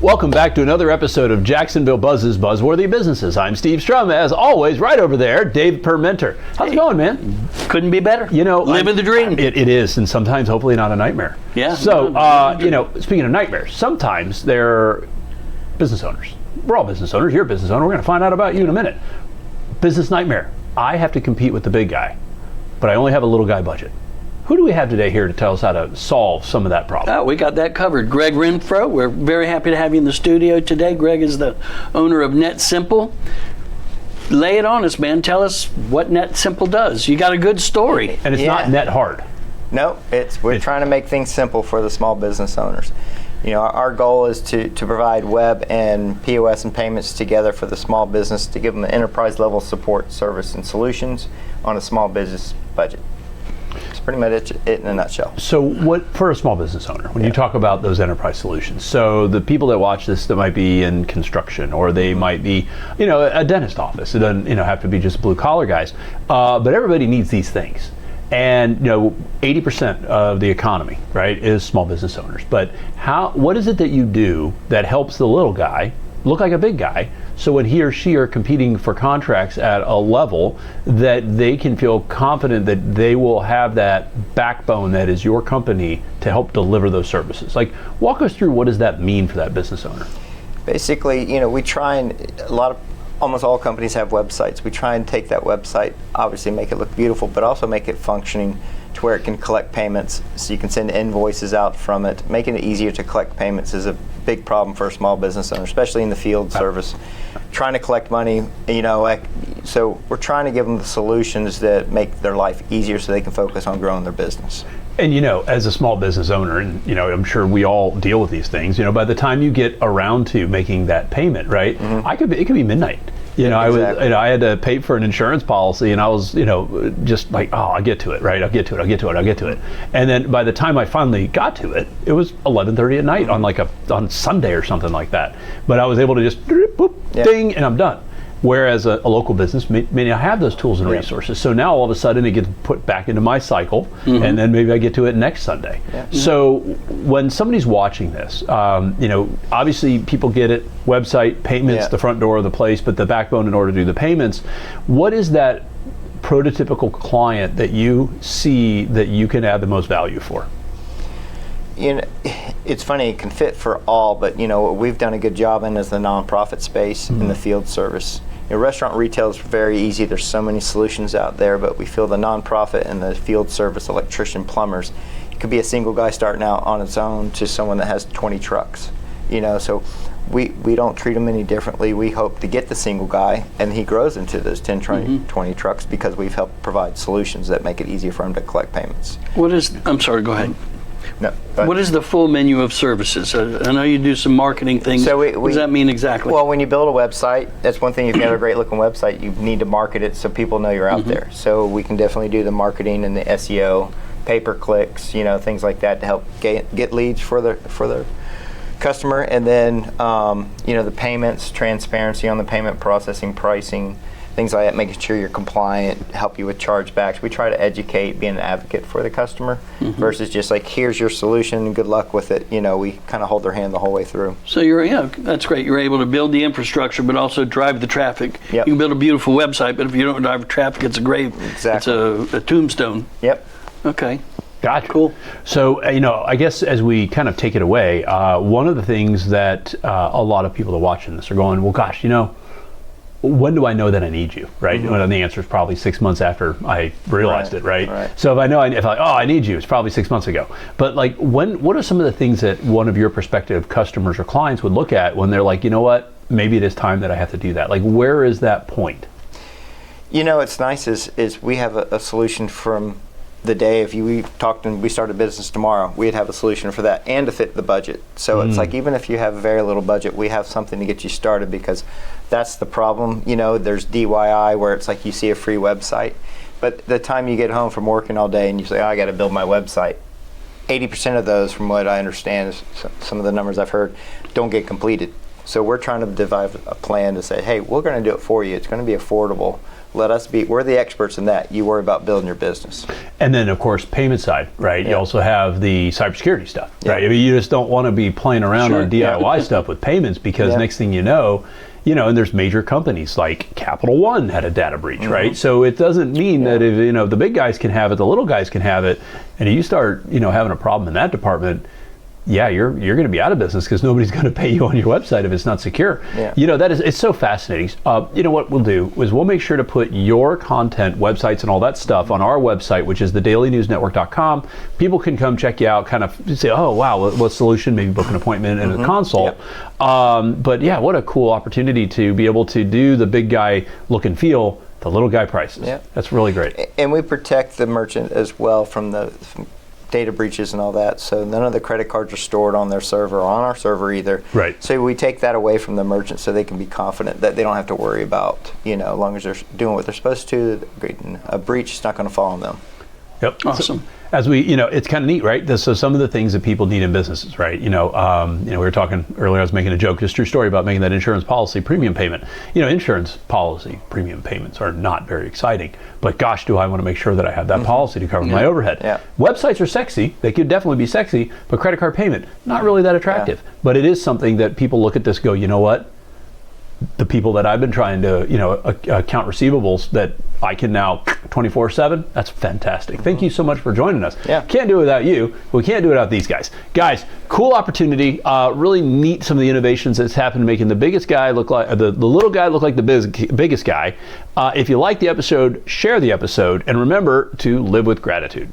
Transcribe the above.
Welcome back to another episode of Jacksonville Buzz's Buzzworthy Businesses. I'm Steve Strum. As always, right over there, Dave Permenter. How's it going, man? Couldn't be better. You know, living the dream. It is, and sometimes hopefully not a nightmare. Yeah. So, speaking of nightmares, sometimes they're business owners. We're all business owners. You're a business owner. We're going to find out about you in a minute. Business nightmare. I have to compete with the big guy, but I only have a little guy budget. Who do we have today here to tell us how to solve some of that problem? Oh, we got that covered. Greg Renfroe, we're very happy to have you in the studio today. Greg is the owner of Netsimple. Lay it on us, man. Tell us what Netsimple does. You got a good story. And it's not net hard. No, we're trying to make things simple for the small business owners. You know, our goal is to provide web and POS and payments together for the small business to give them an enterprise level support, service, and solutions on a small business budget. It's pretty much it in a nutshell. So what, for a small business owner, when you talk about those enterprise solutions, so the people that watch this that might be in construction, or they might be, a dentist office, it doesn't, have to be just blue collar guys, but everybody needs these things. And 80% of the economy, right, is small business owners. But what is it that you do that helps the little guy look like a big guy, so when he or she are competing for contracts at a level that they can feel confident that they will have that backbone that is your company to help deliver those services? Like, walk us through, what does that mean for that business owner? Basically, we try and almost all companies have websites. We try and take that website, obviously make it look beautiful, but also make it functioning to where it can collect payments, so you can send invoices out from it. Making it easier to collect payments is a big problem for a small business owner, especially in the field service. Trying to collect money, so we're trying to give them the solutions that make their life easier so they can focus on growing their business. And as a small business owner, and I'm sure we all deal with these things, by the time you get around to making that payment, right? Mm-hmm. It could be midnight. Exactly. I had to pay for an insurance policy, and I was, just like, I'll get to it, right? I'll get to it. And then by the time I finally got to it, it was 11:30 at night on Sunday or something like that. But I was able to just boop, ding, and I'm done. Whereas a local business may not have those tools and resources. So now all of a sudden it gets put back into my cycle, and then maybe I get to it next Sunday. Yeah. So when somebody's watching this, obviously people get it, website, payments, the front door of the place, but the backbone in order to do the payments. What is that prototypical client that you see that you can add the most value for? It's funny, it can fit for all, but what we've done a good job in is the nonprofit space in the field service. Restaurant retail is very easy. There's so many solutions out there, but we feel the nonprofit and the field service, electrician, plumbers, it could be a single guy starting out on its own to someone that has 20 trucks. So we don't treat them any differently. We hope to get the single guy, and he grows into those 10, 20 trucks, because we've helped provide solutions that make it easier for him to collect payments. I'm sorry, go ahead. No, what is the full menu of services? I know you do some marketing things. So what does that mean exactly? Well, when you build a website, that's one thing. If you have a great looking website, you need to market it so people know you're out there. So we can definitely do the marketing and the SEO, pay-per-clicks, things like that to help get leads for the customer. And then, the payments, transparency on the payment processing, pricing, things like that, making sure you're compliant, help you with chargebacks. We try to educate, be an advocate for the customer versus just like, here's your solution and good luck with it. We kind of hold their hand the whole way through. So that's great. You're able to build the infrastructure, but also drive the traffic. Yep. You can build a beautiful website, but if you don't drive the traffic, it's a grave. Exactly. It's a tombstone. Yep. Okay. Gotcha. Cool. So, I guess as we kind of take it away, one of the things that a lot of people that are watching this are going, well, gosh, when do I know that I need you, right? And the answer is probably 6 months after I realized it, right? So if I need you, it's probably 6 months ago. But what are some of the things that one of your prospective customers or clients would look at when they're like, maybe it is time that I have to do that? Like, where is that point? It's nice is we have a solution from the day. If we talked and we started business tomorrow, we'd have a solution for that and to fit the budget. So it's like, even if you have a very little budget, we have something to get you started, because that's the problem. There's DIY where it's like you see a free website, but the time you get home from working all day and you say, I got to build my website, 80% of those, from what I understand, is some of the numbers I've heard, don't get completed. So we're trying to devise a plan to say, hey, we're going to do it for you. It's going to be affordable. We're the experts in that. You worry about building your business. And then, of course, payment side, right? You also have the cybersecurity stuff, Yeah. right? I mean, you just don't want to be playing around on DIY stuff with payments, because next thing you know, and there's major companies like Capital One had a data breach, right? So it doesn't mean that if, the big guys can have it, the little guys can have it, and if you start, having a problem in that department, you're going to be out of business, because nobody's going to pay you on your website if it's not secure. It's so fascinating. What we'll do is we'll make sure to put your content, websites, and all that stuff on our website, which is thedailynewsnetwork.com. People can come check you out, kind of say, oh wow, what solution? Maybe book an appointment and a consult. What a cool opportunity to be able to do the big guy look and feel, the little guy prices. That's really great. And we protect the merchant as well from data breaches and all that, so none of the credit cards are stored on their server or on our server either. Right. So we take that away from the merchant, so they can be confident that they don't have to worry about, as long as they're doing what they're supposed to, a breach is not going to fall on them. Yep. Awesome. So, as we, it's kind of neat, right? So some of the things that people need in businesses, right? We were talking earlier, I was making a joke, just true story, about making that insurance policy premium payment. Insurance policy premium payments are not very exciting, but gosh, do I want to make sure that I have that policy to cover my overhead. Websites are sexy, they could definitely be sexy, but credit card payment, not really that attractive. But it is something that people look at this, go, you know what? The people that I've been trying to, account receivables that I can now 24/7, that's fantastic. Thank you so much for joining us. Can't do it without you. We can't do it without these guys. Guys, cool opportunity. Really neat, some of the innovations that's happened, making the biggest guy look like, the little guy look like the biggest guy. If you like the episode, share the episode, and remember to live with gratitude.